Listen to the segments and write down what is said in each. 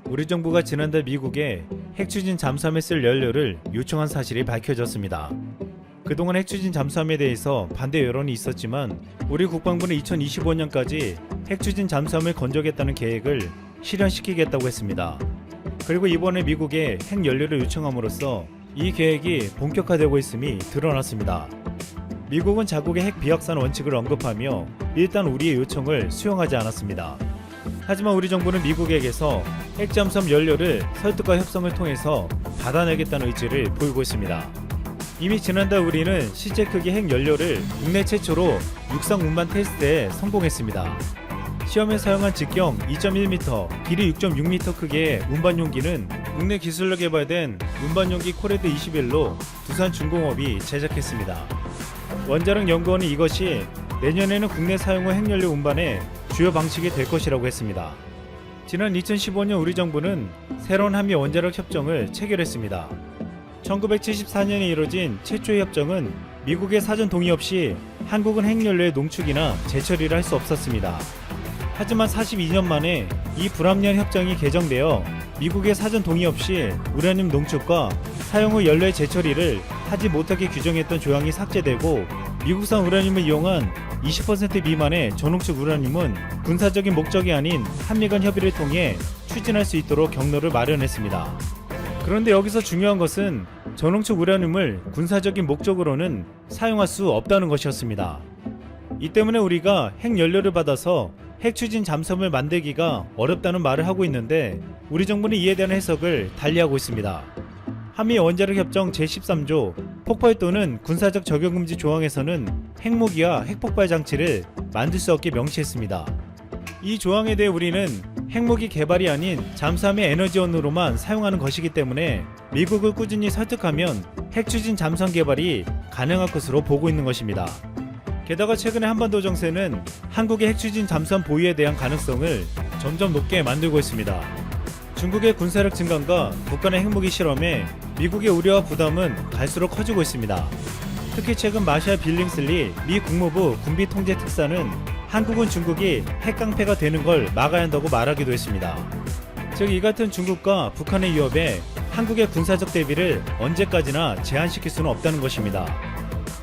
우리 정부가 지난달 미국에 핵추진 잠수함에 쓸 연료를 요청한 사실이 밝혀졌습니다. 그동안 핵추진 잠수함에 대해서 반대 여론이 있었지만 우리 국방부는 2025년까지 핵추진 잠수함을 건조하겠다는 계획을 실현시키겠다고 했습니다. 그리고 이번에 미국에 핵연료를 요청함으로써 이 계획이 본격화되고 있음이 드러났습니다. 미국은 자국의 핵 비확산 원칙을 언급하며 일단 우리의 요청을 수용하지 않았습니다. 하지만 우리 정부는 미국에게서 핵잠수함 연료를 설득과 협상을 통해서 받아내겠다는 의지를 보이고 있습니다. 이미 지난달 우리는 실제 크기 핵연료를 국내 최초로 육상 운반 테스트에 성공했습니다. 시험에 사용한 직경 2.1m, 길이 6.6m 크기의 운반용기는 국내 기술로 개발된 운반용기 코레드 21로 두산중공업이 제작했습니다. 원자력 연구원은 이것이 내년에는 국내 사용 후 핵연료 운반의 주요 방식이 될 것이라고 했습니다. 지난 2015년 우리 정부는 새로운 한미 원자력 협정을 체결했습니다. 1974년에 이뤄진 최초의 협정은 미국의 사전 동의 없이 한국은 핵연료의 농축이나 재처리를 할 수 없었습니다. 하지만 42년 만에 이 불합리한 협정이 개정되어 미국의 사전 동의 없이 우라늄 농축과 사용 후 연료의 재처리를 하지 못하게 규정했던 조항이 삭제되고 미국산 우라늄을 이용한 20% 미만의 저농축 우라늄은 군사적인 목적이 아닌 한미 간 협의를 통해 추진할 수 있도록 경로를 마련했습니다. 그런데 여기서 중요한 것은 저농축 우라늄을 군사적인 목적으로는 사용할 수 없다는 것이었습니다. 이 때문에 우리가 핵연료를 받아서 핵추진 잠수함을 만들기가 어렵다는 말을 하고 있는데 우리 정부는 이에 대한 해석을 달리하고 있습니다. 한미 원자력 협정 제13조 폭발 또는 군사적 적용금지 조항에서는 핵무기와 핵폭발 장치를 만들 수 없게 명시했습니다. 이 조항에 대해 우리는 핵무기 개발이 아닌 잠수함의 에너지원으로만 사용하는 것이기 때문에 미국을 꾸준히 설득하면 핵추진 잠수함 개발이 가능할 것으로 보고 있는 것입니다. 게다가 최근에 한반도 정세는 한국의 핵추진 잠수함 보유에 대한 가능성을 점점 높게 만들고 있습니다. 중국의 군사력 증강과 북한의 핵무기 실험에 미국의 우려와 부담은 갈수록 커지고 있습니다. 특히 최근 마샬 빌링슬리 미 국무부 군비통제특사는 한국은 중국이 핵깡패가 되는 걸 막아야 한다고 말하기도 했습니다. 즉 이 같은 중국과 북한의 위협에 한국의 군사적 대비를 언제까지나 제한시킬 수는 없다는 것입니다.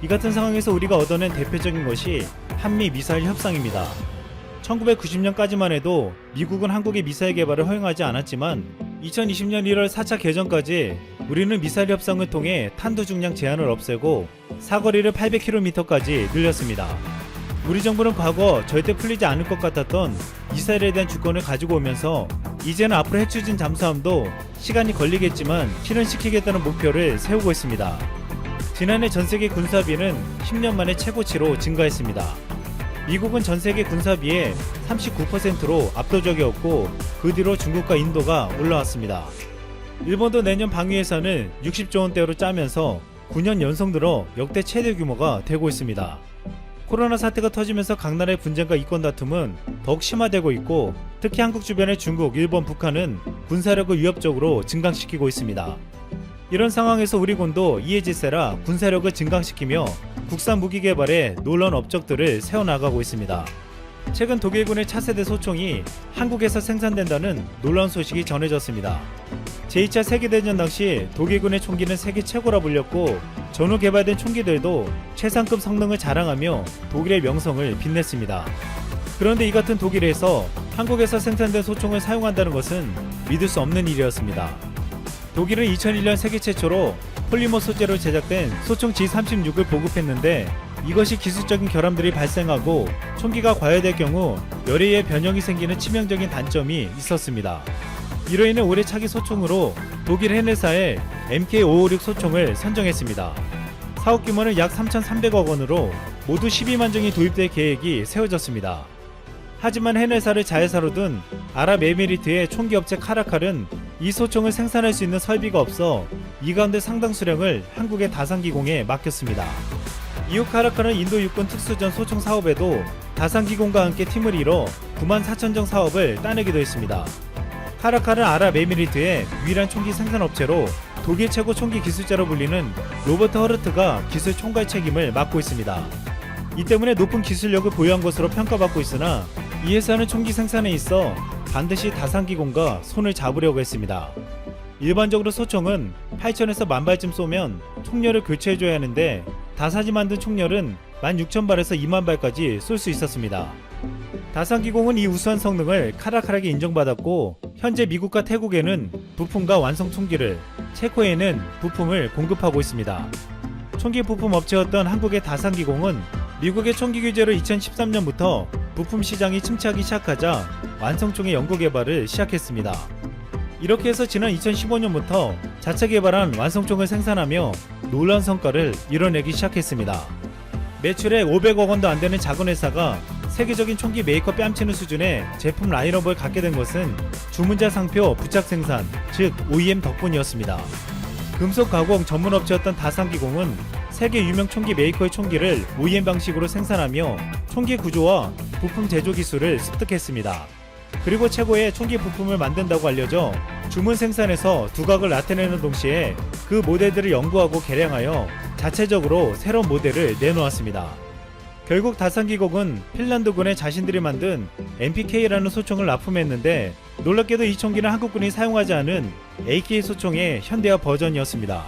이 같은 상황에서 우리가 얻어낸 대표적인 것이 한미 미사일 협상입니다. 1990년까지만 해도 미국은 한국의 미사일 개발을 허용하지 않았지만 2020년 1월 4차 개정까지 우리는 미사일 협상을 통해 탄두 중량 제한을 없애고 사거리를 800km까지 늘렸습니다. 우리 정부는 과거 절대 풀리지 않을 것 같았던 미사일에 대한 주권을 가지고 오면서 이제는 앞으로 핵추진 잠수함도 시간이 걸리겠지만 실현시키겠다는 목표를 세우고 있습니다. 지난해 전세계 군사비는 10년 만에 최고치로 증가했습니다. 미국은 전세계 군사비의 39%로 압도적이었고 그 뒤로 중국과 인도가 올라왔습니다. 일본도 내년 방위 예산을 60조 원대로 짜면서 9년 연속 들어 역대 최대 규모가 되고 있습니다. 코로나 사태가 터지면서 각 나라의 분쟁과 이권 다툼은 더욱 심화되고 있고 특히 한국 주변의 중국, 일본, 북한은 군사력을 위협적으로 증강시키고 있습니다. 이런 상황에서 우리 군도 이에 질세라 군사력을 증강시키며 국산 무기 개발에 놀라운 업적들을 세워나가고 있습니다. 최근 독일군의 차세대 소총이 한국에서 생산된다는 놀라운 소식이 전해졌습니다. 제2차 세계대전 당시 독일군의 총기는 세계 최고라 불렸고 전후 개발된 총기들도 최상급 성능을 자랑하며 독일의 명성을 빛냈습니다. 그런데 이 같은 독일에서 한국에서 생산된 소총을 사용한다는 것은 믿을 수 없는 일이었습니다. 독일은 2001년 세계 최초로 폴리머 소재로 제작된 소총 G36을 보급했는데 이것이 기술적인 결함들이 발생하고 총기가 과열될 경우 열에 의해 변형이 생기는 치명적인 단점이 있었습니다. 이로 인해 올해 차기 소총으로 독일 해내사의 MK556 소총을 선정했습니다. 사업 규모는 약 3,300억 원으로 모두 12만 정이 도입될 계획이 세워졌습니다. 하지만 해내사를 자회사로 둔 아랍에미리트의 총기업체 카라칼은 이 소총을 생산할 수 있는 설비가 없어 이 가운데 상당수량을 한국의 다산기공에 맡겼습니다. 이후 카라칼은 인도 육군 특수전 소총 사업에도 다산기공과 함께 팀을 이뤄 94,000정 사업을 따내기도 했습니다. 카라칼은 아랍에미리트의 유일한 총기 생산업체로 독일 최고 총기 기술자로 불리는 로버트 허르트가 기술 총괄 책임을 맡고 있습니다. 이 때문에 높은 기술력을 보유한 것으로 평가받고 있으나 이 회사는 총기 생산에 있어 반드시 다산기공과 손을 잡으려고 했습니다. 일반적으로 소총은 8,000에서 10,000발쯤 쏘면 총열을 교체해줘야 하는데 다산이 만든 총열은 16,000발에서 20,000발까지 쏠 수 있었습니다. 다산기공은 이 우수한 성능을 카라카락에 인정받았고 현재 미국과 태국에는 부품과 완성 총기를, 체코에는 부품을 공급하고 있습니다. 총기 부품 업체였던 한국의 다산기공은 미국의 총기 규제로 2013년부터 부품 시장이 침체하기 시작하자 완성총의 연구 개발을 시작했습니다. 이렇게 해서 지난 2015년부터 자체 개발한 완성총을 생산하며 놀라운 성과를 이뤄내기 시작했습니다. 매출액 500억 원도 안 되는 작은 회사가 세계적인 총기 메이커 뺨치는 수준의 제품 라인업을 갖게 된 것은 주문자 상표 부착 생산, 즉 OEM 덕분이었습니다. 금속 가공 전문 업체였던 다산기공은 세계 유명 총기 메이커의 총기를 OEM 방식으로 생산하며 총기 구조와 부품 제조 기술을 습득했습니다. 그리고 최고의 총기 부품을 만든다고 알려져 주문 생산에서 두각을 나타내는 동시에 그 모델들을 연구하고 개량하여 자체적으로 새로운 모델을 내놓았습니다. 결국 다산기공은 핀란드군에 자신들이 만든 MPK라는 소총을 납품했는데 놀랍게도 이 총기는 한국군이 사용하지 않은 AK 소총의 현대화 버전이었습니다.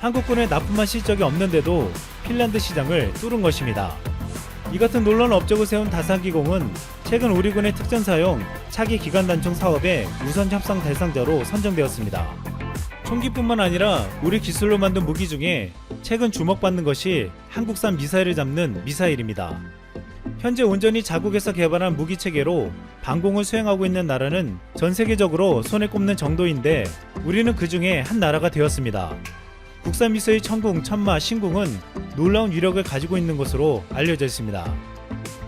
한국군에 납품한 실적이 없는데도 핀란드 시장을 뚫은 것입니다. 이 같은 놀라운 업적을 세운 다산기공은 최근 우리 군의 특전사용 차기 기관단총 사업의 우선 협상 대상자로 선정되었습니다. 총기뿐만 아니라 우리 기술로 만든 무기 중에 최근 주목받는 것이 한국산 미사일을 잡는 미사일입니다. 현재 온전히 자국에서 개발한 무기 체계로 방공을 수행하고 있는 나라는 전 세계적으로 손에 꼽는 정도인데 우리는 그 중에 한 나라가 되었습니다. 국산 미사일 천궁, 천마, 신궁은 놀라운 위력을 가지고 있는 것으로 알려져 있습니다.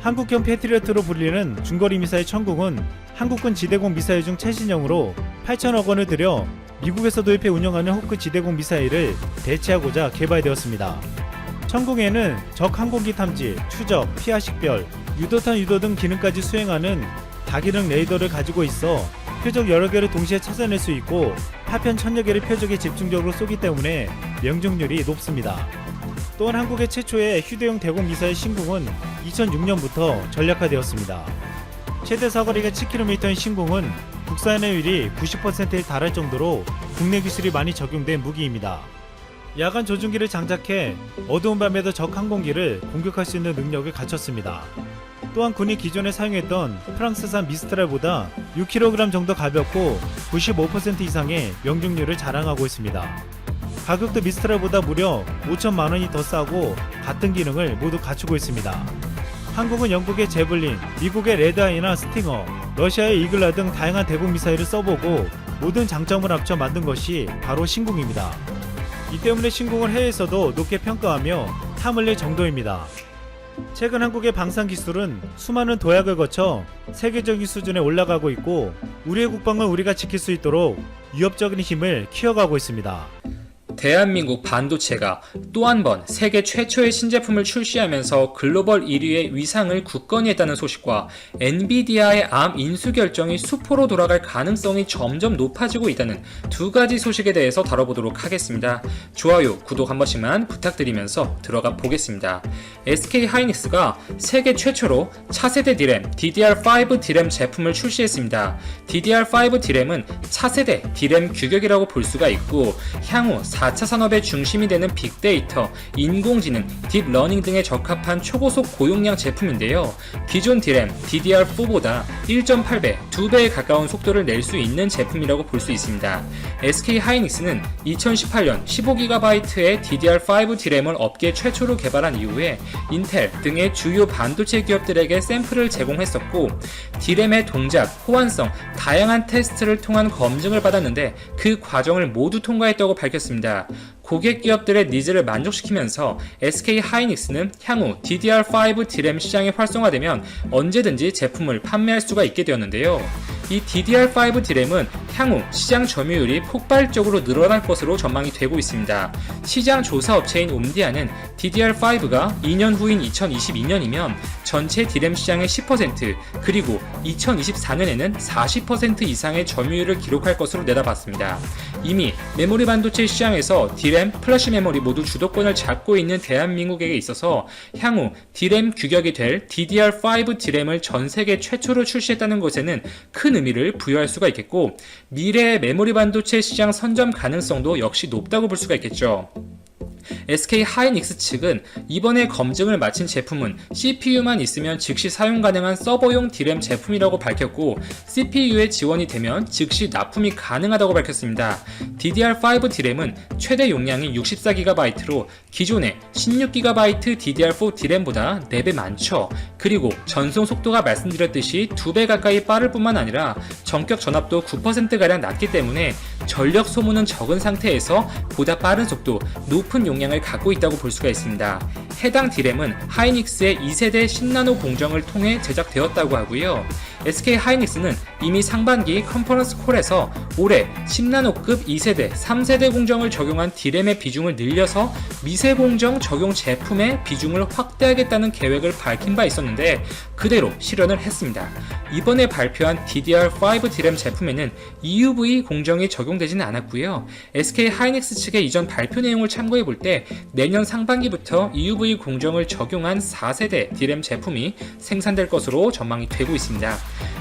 한국형 패트리어트로 불리는 중거리 미사일 천궁은 한국군 지대공 미사일 중 최신형으로 8천억 원을 들여 미국에서 도입해 운영하는 호크 지대공 미사일을 대체하고자 개발되었습니다. 천궁에는 적 항공기 탐지, 추적, 피하 식별, 유도탄 유도 등 기능까지 수행하는 다기능 레이더를 가지고 있어 표적 여러 개를 동시에 찾아낼 수 있고 파편 1000여 개를 표적에 집중적으로 쏘기 때문에 명중률이 높습니다. 또한 한국의 최초의 휴대용 대공 미사일 신궁은 2006년부터 전략화되었습니다. 최대 사거리가 7km인 신궁은 국산화율이 90%에 달할 정도로 국내 기술이 많이 적용된 무기입니다. 야간 조준기를 장착해 어두운 밤에도 적 항공기를 공격할 수 있는 능력을 갖췄습니다. 또한 군이 기존에 사용했던 프랑스산 미스트랄보다 6kg 정도 가볍고 95% 이상의 명중률을 자랑하고 있습니다. 가격도 미스트랄보다 무려 5천만 원이 더 싸고 같은 기능을 모두 갖추고 있습니다. 한국은 영국의 제블린, 미국의 레드아이나 스팅어, 러시아의 이글라 등 다양한 대공 미사일을 써보고 모든 장점을 합쳐 만든 것이 바로 신궁입니다. 이 때문에 신궁을 해외에서도 높게 평가하며 탐을 낼 정도입니다. 최근 한국의 방산 기술은 수많은 도약을 거쳐 세계적인 수준에 올라가고 있고 우리의 국방을 우리가 지킬 수 있도록 위협적인 힘을 키워가고 있습니다. 대한민국 반도체가 또 한 번 세계 최초의 신제품을 출시하면서 글로벌 1위의 위상을 굳건히 했다는 소식과 엔비디아의 암 인수 결정이 수포로 돌아갈 가능성이 점점 높아지고 있다는 두 가지 소식에 대해서 다뤄보도록 하겠습니다. 좋아요, 구독 한 번씩만 부탁드리면서 들어가 보겠습니다. SK 하이닉스가 세계 최초로 차세대 디램 DDR5 디램 제품을 출시했습니다. DDR5 디램은 차세대 디램 규격이라고 볼 수가 있고 향후 4차 산업의 중심이 되는 빅데이터, 인공지능, 딥러닝 등에 적합한 초고속 고용량 제품인데요. 기존 디램 DDR4보다 1.8배, 2배에 가까운 속도를 낼 수 있는 제품이라고 볼 수 있습니다. SK 하이닉스는 2018년 15GB의 DDR5 디램을 업계 최초로 개발한 이후에 인텔 등의 주요 반도체 기업들에게 샘플을 제공했었고 디램의 동작, 호환성, 다양한 테스트를 통한 검증을 받았는데 그 과정을 모두 통과했다고 밝혔습니다. 고객 기업들의 니즈를 만족시키면서 SK 하이닉스는 향후 DDR5 디램 시장이 활성화되면 언제든지 제품을 판매할 수가 있게 되었는데요. 이 DDR5 디램은 향후 시장 점유율이 폭발적으로 늘어날 것으로 전망이 되고 있습니다. 시장 조사 업체인 옴디아는 DDR5가 2년 후인 2022년이면 전체 D램 시장의 10% 그리고 2024년에는 40% 이상의 점유율을 기록할 것으로 내다봤습니다. 이미 메모리 반도체 시장에서 D램, 플래시 메모리 모두 주도권을 잡고 있는 대한민국에게 있어서 향후 D램 규격이 될 DDR5 D램을 전 세계 최초로 출시했다는 것에는 큰 의미를 부여할 수가 있겠고, 미래의 메모리 반도체 시장 선점 가능성도 역시 높다고 볼 수가 있겠죠. SK 하이닉스 측은 이번에 검증을 마친 제품은 CPU만 있으면 즉시 사용 가능한 서버용 D램 제품이라고 밝혔고, CPU에 지원이 되면 즉시 납품이 가능하다고 밝혔습니다. DDR5 D램은 최대 용량이 64GB로 기존의 16GB DDR4 D램보다 4배 많죠. 그리고 전송 속도가 말씀드렸듯이 2배 가까이 빠를 뿐만 아니라 전격 전압도 9%가량 낮기 때문에 전력 소모는 적은 상태에서 보다 빠른 속도, 높은 용량을 갖고 있다고 볼 수가 있습니다. 해당 D램은 하이닉스의 2세대 10나노 공정을 통해 제작되었다고 하고요. SK 하이닉스는 이미 상반기 컨퍼런스 콜에서 올해 10나노급 2세대, 3세대 공정을 적용한 D램의 비중을 늘려서 미세 공정 적용 제품의 비중을 확대하겠다는 계획을 밝힌 바 있었는데 그대로 실현을 했습니다. 이번에 발표한 DDR5 D램 제품에는 EUV 공정이 적용되지는 않았고요. SK 하이닉스 측의 이전 발표 내용을 참고해 볼 때 내년 상반기부터 EUV 공정을 적용한 4세대 D램 제품이 생산될 것으로 전망이 되고 있습니다.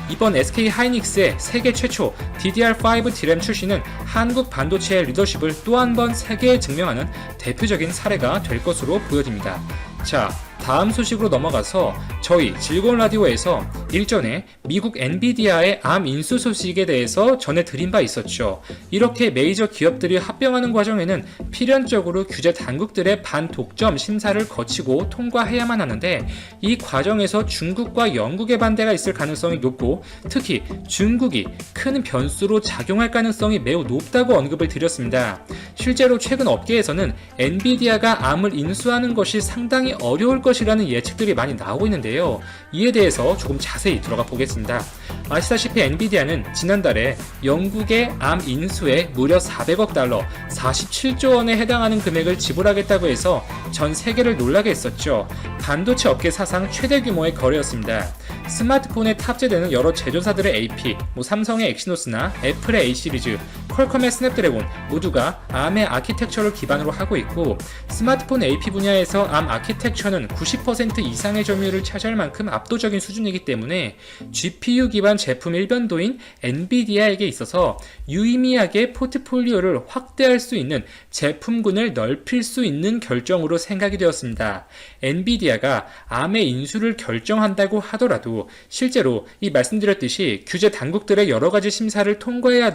이번 SK 하이닉스의 세계 최초 DDR5 D램 출시는 한국 반도체의 리더십을 또 한 번 세계에 증명하는 대표적인 사례가 될 것으로 보여집니다. 자, 다음 소식으로 넘어가서 저희 즐거운 라디오에서 일전에 미국 엔비디아의 암 인수 소식에 대해서 전해드린 바 있었죠. 이렇게 메이저 기업들이 합병하는 과정에는 필연적으로 규제 당국들의 반독점 심사를 거치고 통과해야만 하는데, 이 과정에서 중국과 영국의 반대가 있을 가능성이 높고 특히 중국이 큰 변수로 작용할 가능성이 매우 높다고 언급을 드렸습니다. 실제로 최근 업계에서는 엔비디아가 암을 인수하는 것이 상당히 어려울 것이라는 예측들이 많이 나오고 있는데요. 이에 대해서 조금 자세히 들어가 보겠습니다. 아시다시피 엔비디아는 지난달에 영국의 암 인수에 무려 400억 달러, 47조 원에 해당하는 금액을 지불하겠다고 해서 전 세계를 놀라게 했었죠. 반도체 업계 사상 최대 규모의 거래였습니다. 스마트폰에 탑재되는 여러 제조사들의 AP, 삼성의 엑시노스나 애플의 A 시리즈, 퀄컴의 스냅드래곤 모두가 ARM의 아키텍처를 기반으로 하고 있고, 스마트폰 AP 분야에서 ARM 아키텍처는 90% 이상의 점유율을 차지할 만큼 압도적인 수준이기 때문에 GPU 기반 제품 일변도인 엔비디아에게 있어서 유의미하게 포트폴리오를 확대할 수 있는 제품군을 넓힐 수 있는 결정으로 생각이 되었습니다. 엔비디아가 ARM의 인수를 결정한다고 하더라도 실제로 이 말씀드렸듯이 규제 당국들의 여러가지 심사를 통과해야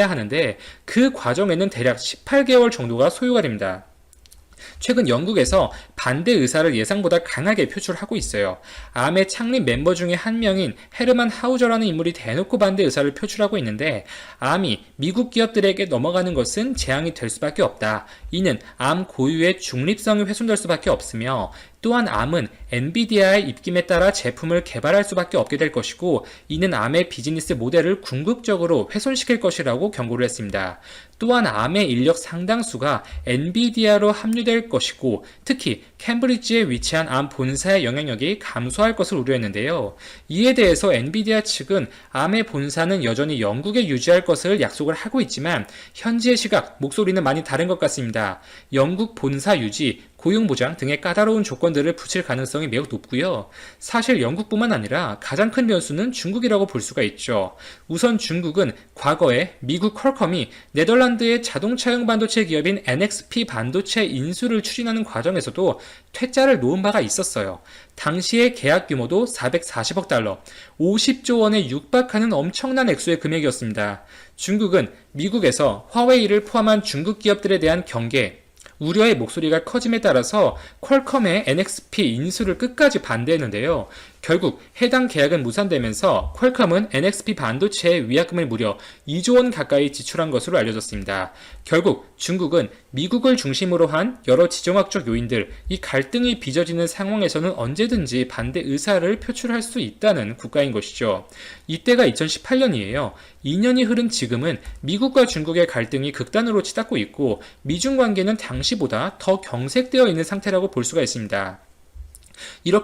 하는데 그 과정에는 대략 18개월 정도가 소요가 됩니다. 최근 영국에서 반대 의사를 예상보다 강하게 표출하고 있어요. 암의 창립 멤버 중에 한 명인 헤르만 하우저라는 인물이 대놓고 반대 의사를 표출하고 있는데, 암이 미국 기업들에게 넘어가는 것은 재앙이 될 수밖에 없다. 이는 암 고유의 중립성이 훼손될 수밖에 없으며, 또한 암은 엔비디아의 입김에 따라 제품을 개발할 수밖에 없게 될 것이고, 이는 암의 비즈니스 모델을 궁극적으로 훼손시킬 것이라고 경고를 했습니다. 또한 암의 인력 상당수가 엔비디아로 합류될 것이고, 특히 캠브리지에 위치한 암 본사의 영향력이 감소할 것을 우려했는데요. 이에 대해서 엔비디아 측은 암의 본사는 여전히 영국에 유지할 것을 약속을 하고 있지만 현지의 시각, 목소리는 많이 다른 것 같습니다. 영국 본사 유지, 고용보장 등의 까다로운 조건들을 붙일 가능성이 매우 높고요. 사실 영국뿐만 아니라 가장 큰 변수는 중국이라고 볼 수가 있죠. 우선 중국은 과거에 미국 퀄컴이 네덜란드의 자동차용 반도체 기업인 NXP 반도체 인수를 추진하는 과정에서도 퇴짜를 놓은 바가 있었어요. 당시의 계약 규모도 440억 달러, 50조 원에 육박하는 엄청난 액수의 금액이었습니다. 중국은 미국에서 화웨이를 포함한 중국 기업들에 대한 경계, 우려의 목소리가 커짐에 따라서 퀄컴의 NXP 인수를 끝까지 반대했는데요. 결국 해당 계약은 무산되면서 퀄컴은 NXP 반도체에 위약금을 무려 2조 원 가까이 지출한 것으로 알려졌습니다. 결국 중국은 미국을 중심으로 한 여러 지정학적 요인들, 이 갈등이 빚어지는 상황에서는 언제든지 반대 의사를 표출할 수 있다는 국가인 것이죠. 이때가 2018년이에요. 2년이 흐른 지금은 미국과 중국의 갈등이 극단으로 치닫고 있고 미중 관계는 당시보다 더 경색되어 있는 상태라고 볼 수가 있습니다. 이렇게